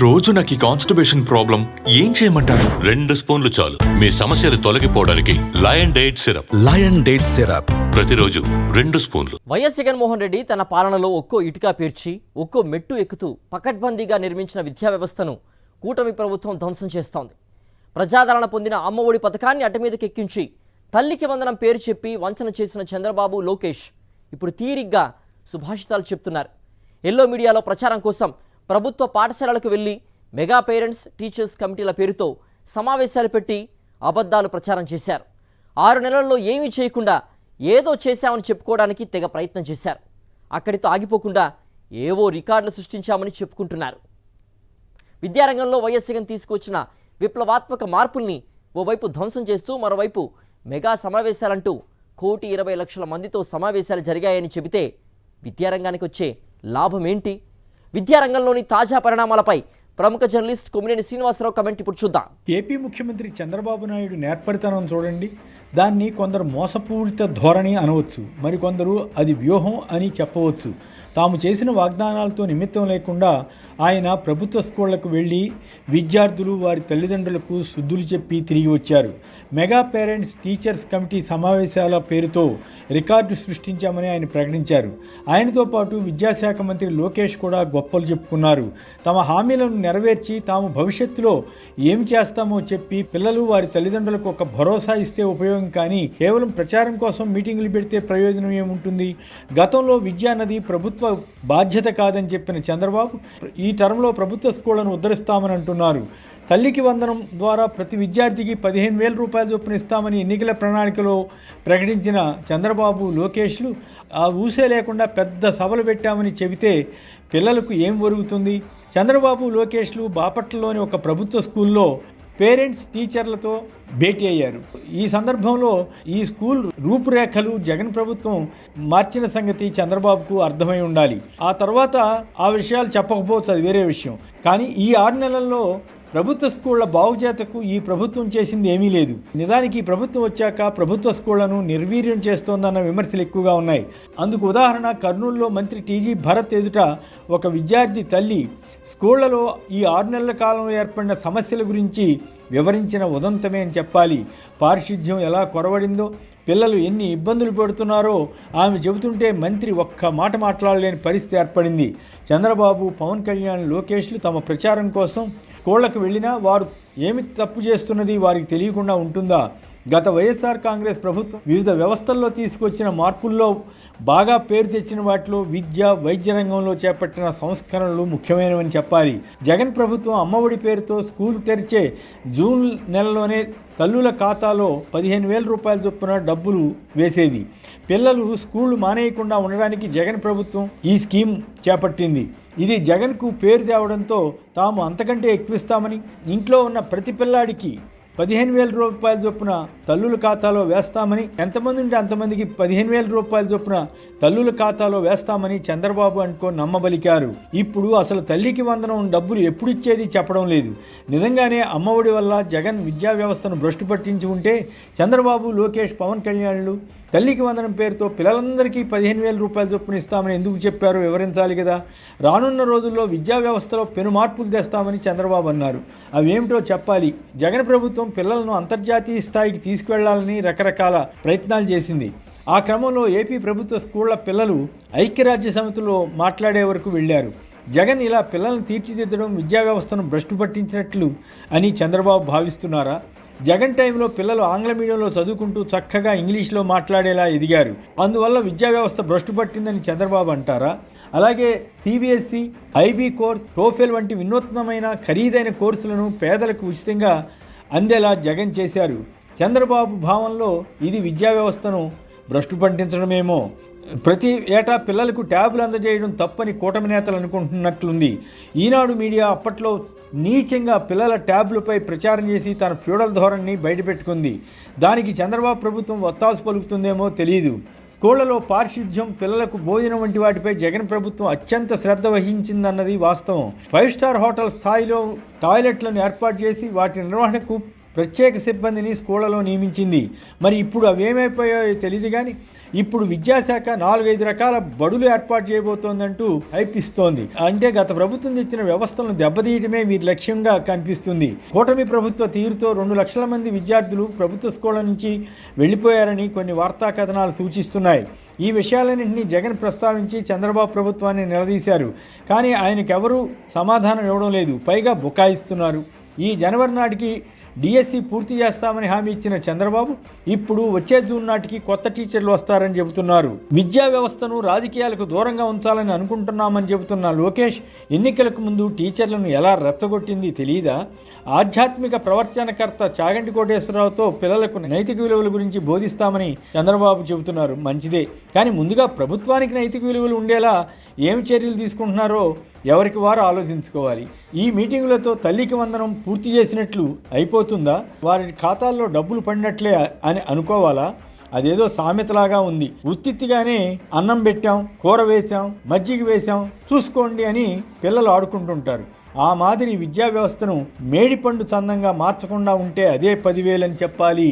రోజు నాకు ఈ కాన్స్టిపేషన్ ప్రాబ్లం ఏం చేయమంటారు? 2 స్పూన్లు చాలు మీ సమస్యలు తొలగిపోవడానికి. లయన్ డేట్ సిరప్ ప్రతిరోజు 2 స్పూన్లు. వైఎస్ జగన్మోహన్ రెడ్డి తన పాలనలో ఒక్కో ఇటుక పేర్చి ఒక్కో మెట్టు ఎక్కుతూ పకడ్బందీగా నిర్మించిన విద్యా వ్యవస్థను కూటమి ప్రభుత్వం ధ్వంసం చేస్తోంది. ప్రజాదరణ పొందిన అమ్మఒడి పథకాన్ని అటమీదకెక్కించి తల్లికి వందనం పేరు చెప్పి వంచన చేసిన చంద్రబాబు, లోకేష్ ఇప్పుడు తీరిగ్గా సుభాషితాలు చెప్తున్నారు. ఎల్లో మీడియాలో ప్రచారం కోసం ప్రభుత్వ పాఠశాలలకు వెళ్లి మెగా పేరెంట్స్ టీచర్స్ కమిటీల పేరుతో సమావేశాలు పెట్టి అబద్ధాలు ప్రచారం చేశారు. 6 నెలల్లో ఏమీ చేయకుండా ఏదో చేశామని చెప్పుకోవడానికి తెగ ప్రయత్నం చేశారు. అక్కడితో ఆగిపోకుండా ఏవో రికార్డులు సృష్టించామని చెప్పుకుంటున్నారు. విద్యారంగంలో వైఎస్ జగన్ తీసుకొచ్చిన విప్లవాత్మక మార్పుల్ని ఓవైపు ధ్వంసం చేస్తూ మరోవైపు మెగా సమావేశాలంటూ 1,20,00,000 మందితో సమావేశాలు జరిగాయని చెబితే విద్యారంగానికి వచ్చే లాభం ఏంటి? విద్యారంగంలోని తాజా పరిణామాలపై ప్రముఖ జర్నలిస్ట్ కొమ్మినేని శ్రీనివాసరావు కమెంట్ ఇప్పుడు చూద్దాం. ఏపీ ముఖ్యమంత్రి చంద్రబాబు నాయుడు నేర్పరితనం చూడండి. దాన్ని కొందరు మోసపూరిత ధోరణి అనవచ్చు, మరికొందరు అది వ్యూహం అని చెప్పవచ్చు. తాము చేసిన వాగ్దానాలతో నిమిత్తం లేకుండా ఆయన ప్రభుత్వ స్కూళ్లకు వెళ్ళి విద్యార్థులు వారి తల్లిదండ్రులకు శుద్ధులు చెప్పి తిరిగి వచ్చారు. మెగా పేరెంట్స్ టీచర్స్ కమిటీ సమావేశాల పేరుతో రికార్డు సృష్టించామని ఆయన ప్రకటించారు. ఆయనతో పాటు విద్యాశాఖ మంత్రి లోకేష్ కూడా గొప్పలు చెప్పుకున్నారు. తమ హామీలను నెరవేర్చి తాము భవిష్యత్తులో ఏమి చేస్తామో చెప్పి పిల్లలు వారి తల్లిదండ్రులకు ఒక భరోసా ఇస్తే ఉపయోగం, కానీ కేవలం ప్రచారం కోసం మీటింగులు పెడితే ప్రయోజనం ఏముంటుంది? గతంలో విద్యాన్నది ప్రభుత్వ బాధ్యత కాదని చెప్పిన చంద్రబాబు ఈ టర్మ్లో ప్రభుత్వ స్కూళ్లను ఉద్ధరిస్తామని అంటున్నారు. తల్లికి వందనం ద్వారా ప్రతి విద్యార్థికి 15,000 రూపాయలు చొప్పున ఇస్తామని ఎన్నికల ప్రణాళికలో ప్రకటించిన చంద్రబాబు, లోకేష్లు ఆ ఊసే లేకుండా పెద్ద సభలు పెట్టామని చెబితే పిల్లలకు ఏం ఒరుగుతుంది? చంద్రబాబు, లోకేష్లు బాపట్లలోని ఒక ప్రభుత్వ స్కూల్లో పేరెంట్స్ టీచర్లతో భేటీ అయ్యారు. ఈ సందర్భంలో ఈ స్కూల్ రూపురేఖలు జగన్ ప్రభుత్వం మార్చిన సంగతి చంద్రబాబుకు అర్థమై ఉండాలి. ఆ తర్వాత ఆ విషయాలు చెప్పకపోవచ్చు, అది వేరే విషయం. కానీ ఈ 6 నెలల్లో ప్రభుత్వ స్కూళ్ల బాగుచేతకు ఈ ప్రభుత్వం చేసింది ఏమీ లేదు. నిజానికి ఈ ప్రభుత్వం వచ్చాక ప్రభుత్వ స్కూళ్లను నిర్వీర్యం చేస్తోందన్న విమర్శలు ఎక్కువగా ఉన్నాయి. అందుకు ఉదాహరణ కర్నూలులో మంత్రి టీజీ భరత్ ఎదుట ఒక విద్యార్థి తల్లి స్కూళ్లలో ఈ 6 నెలల కాలంలో ఏర్పడిన సమస్యల గురించి వివరించిన ఉదంతమే అని చెప్పాలి. పారిశుధ్యం ఎలా కొరవడిందో, పిల్లలు ఎన్ని ఇబ్బందులు పెడుతున్నారో ఆమె చెబుతుంటే మంత్రి ఒక్క మాట మాట్లాడలేని పరిస్థితి ఏర్పడింది. చంద్రబాబు, పవన్ కళ్యాణ్, లోకేష్లు తమ ప్రచారం కోసం స్కూళ్లకు వెళ్ళినా వారు ఏమి తప్పు చేస్తున్నది వారికి తెలియకుండా ఉంటుందా? గత వైఎస్ఆర్ కాంగ్రెస్ ప్రభుత్వం వివిధ వ్యవస్థల్లో తీసుకొచ్చిన మార్పుల్లో బాగా పేరు తెచ్చిన వాటిలో విద్య, వైద్య రంగంలో చేపట్టిన సంస్కరణలు ముఖ్యమైనవని చెప్పాలి. జగన్ ప్రభుత్వం అమ్మఒడి పేరుతో స్కూల్ తెరిచే జూన్ నెలలోనే తల్లుల ఖాతాలో 15,000 రూపాయల చొప్పున డబ్బులు వేసేది. పిల్లలు స్కూళ్లు మానేయకుండా ఉండడానికి జగన్ ప్రభుత్వం ఈ స్కీమ్ చేపట్టింది. ఇది జగన్కు పేరు తేవడంతో తాము అంతకంటే ఎక్కువిస్తామని, ఇంట్లో ఉన్న ప్రతి పిల్లాడికి 15,000 రూపాయల చొప్పున తల్లుల ఖాతాలో వేస్తామని, ఎంతమంది ఉంటే అంతమందికి 15,000 రూపాయల చొప్పున తల్లుల ఖాతాలో వేస్తామని చంద్రబాబు అనుకో నమ్మబలికారు. ఇప్పుడు అసలు తల్లికి వందనం డబ్బులు ఎప్పుడు ఇచ్చేది చెప్పడం లేదు. నిజంగానే అమ్మఒడి వల్ల జగన్ విద్యా వ్యవస్థను భ్రష్టు పట్టించి ఉంటే చంద్రబాబు, లోకేష్, పవన్ కళ్యాణ్లు తల్లికి వందనం పేరుతో పిల్లలందరికీ 15,000 రూపాయల చొప్పున ఇస్తామని ఎందుకు చెప్పారో వివరించాలి కదా. రానున్న రోజుల్లో విద్యా వ్యవస్థలో పెను మార్పులు తెస్తామని చంద్రబాబు అన్నారు. అవేమిటో చెప్పాలి. జగన్ ప్రభుత్వం పిల్లలను అంతర్జాతీయ స్థాయికి తీసుకువెళ్లాలని రకరకాల ప్రయత్నాలు చేసింది. ఆ క్రమంలో ఏపీ ప్రభుత్వ స్కూళ్ల పిల్లలు ఐక్యరాజ్య సమితిలో మాట్లాడే వరకు వెళ్ళారు. జగన్ ఇలా పిల్లలను తీర్చిదిద్దడం విద్యా వ్యవస్థను భ్రష్టు పట్టించినట్లు అని చంద్రబాబు భావిస్తున్నారా? జగన్ టైంలో పిల్లలు ఆంగ్ల మీడియంలో చదువుకుంటూ చక్కగా ఇంగ్లీష్లో మాట్లాడేలా ఎదిగారు. అందువల్ల విద్యా వ్యవస్థ భ్రష్టు పట్టిందని చంద్రబాబు అంటారా? అలాగే సిబిఎస్ఈ, ఐబీ కోర్స్, టోఫెల్ వంటి వినూత్నమైన ఖరీదైన కోర్సులను పేదలకు ఉచితంగా అందేలా జగన్ చేశారు. చంద్రబాబు భావంలో ఇది విద్యా వ్యవస్థను భ్రష్టు పట్టించడమేమో. ప్రతి ఏటా పిల్లలకు ట్యాబులు అందజేయడం తప్పని కూటమి నేతలు అనుకుంటున్నట్లుంది. ఈనాడు మీడియా అప్పట్లో నీచంగా పిల్లల ట్యాబ్లపై ప్రచారం చేసి తన ఫ్యూడల్ ధోరణిని బయటపెట్టుకుంది. దానికి చంద్రబాబు ప్రభుత్వం ఒత్తాసు పలుకుతుందేమో తెలియదు. స్కూళ్లలో పారిశుధ్యం, పిల్లలకు భోజనం వంటి వాటిపై జగన్ ప్రభుత్వం అత్యంత శ్రద్ధ వహించిందన్నది వాస్తవం. 5 స్టార్ హోటల్ స్థాయిలో టాయిలెట్లను ఏర్పాటు చేసి వాటి నిర్వహణకు ప్రత్యేక సిబ్బందిని స్కూళ్లలో నియమించింది. మరి ఇప్పుడు అవేమైపోయాయో తెలియదు కానీ ఇప్పుడు విద్యాశాఖ 4-5 రకాల బడులు ఏర్పాటు చేయబోతోందంటూ హైపిస్తోంది. అంటే గత ప్రభుత్వం తెచ్చిన వ్యవస్థలను దెబ్బతీయటమే వీరి లక్ష్యంగా కనిపిస్తుంది. కూటమి ప్రభుత్వ తీరుతో 2 లక్షల మంది విద్యార్థులు ప్రభుత్వ స్కూళ్ల నుంచి వెళ్లిపోయారని కొన్ని వార్తా కథనాలు సూచిస్తున్నాయి. ఈ విషయాలన్నింటినీ జగన్ ప్రస్తావించి చంద్రబాబు ప్రభుత్వాన్ని నిలదీశారు. కానీ ఆయనకెవరూ సమాధానం ఇవ్వడం లేదు, పైగా బుకాయిస్తున్నారు. ఈ జనవరి నాటికి డిఎస్సి పూర్తి చేస్తామని హామీ ఇచ్చిన చంద్రబాబు ఇప్పుడు వచ్చే జూన్ నాటికి కొత్త టీచర్లు వస్తారని చెబుతున్నారు. విద్యా వ్యవస్థను రాజకీయాలకు దూరంగా ఉంచాలని అనుకుంటున్నామని చెబుతున్న లోకేష్ ఎన్నికలకు ముందు టీచర్లను ఎలా రెచ్చగొట్టింది తెలియదా? ఆధ్యాత్మిక ప్రవర్తనకర్త చాగంటి కోటేశ్వరరావుతో పిల్లలకు నైతిక విలువల గురించి బోధిస్తామని చంద్రబాబు చెబుతున్నారు. మంచిదే, కానీ ముందుగా ప్రభుత్వానికి నైతిక విలువలు ఉండేలా ఏమి చర్యలు తీసుకుంటున్నారో ఎవరికి వారు ఆలోచించుకోవాలి. ఈ మీటింగులతో తల్లికి వందనం పూర్తి చేసినట్లు అయిపోతుందా? వారి ఖాతాల్లో డబ్బులు పడినట్లే అని అనుకోవాలా? అదేదో సామెతలాగా ఉంది. ఉత్తిగానే అన్నం పెట్టాం, కూర వేశాం, మజ్జిగ వేశాం, చూసుకోండి అని పిల్లలు ఆడుకుంటుంటారు. ఆ మాదిరి విద్యా వ్యవస్థను మేడిపండు చందంగా మార్చకుండా ఉంటే అదే 10,000 అని చెప్పాలి.